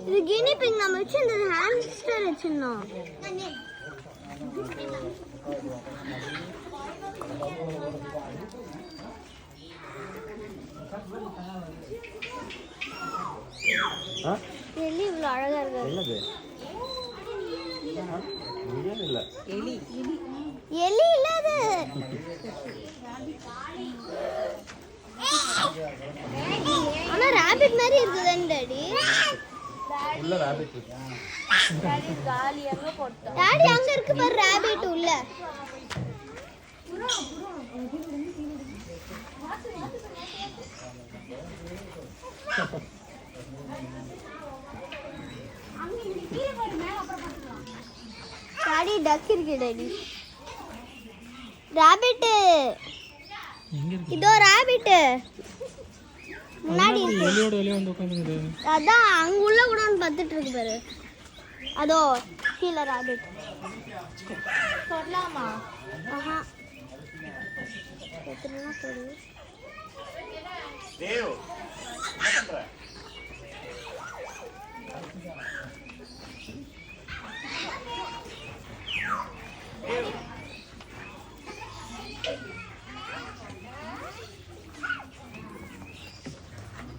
இது Guinea big நம்ம வச்சிருந்தது ஹாம்ஸ்டர் வச்சிருந்தோம். எலி இவ்வளோ அழகா இருக்கு. என்னது? இல்ல எலி எலி இல்ல அது. ஆனா ராபிட் மாதிரி இருக்குதானே டாடி? உள்ள ராபிட் இருக்கு. டாடி காலி அங்க போட்டோம். டாடி அங்க இருக்கு பாரு ராபிட் உள்ள. டாடி டக் இருக்கு டாடி. ராபிட் இதோ ராபிட் முன்னாடி வெளியோட வெளியே வந்து உட்காந்துக்குது. அதான் அங்க உள்ள கூட பார்த்துட்டு இருக்கு பாரு. அதோ கீழே ராபிட். சொல்லலாமா? ஆஹா எத்தனை சொல்லு. தேவ்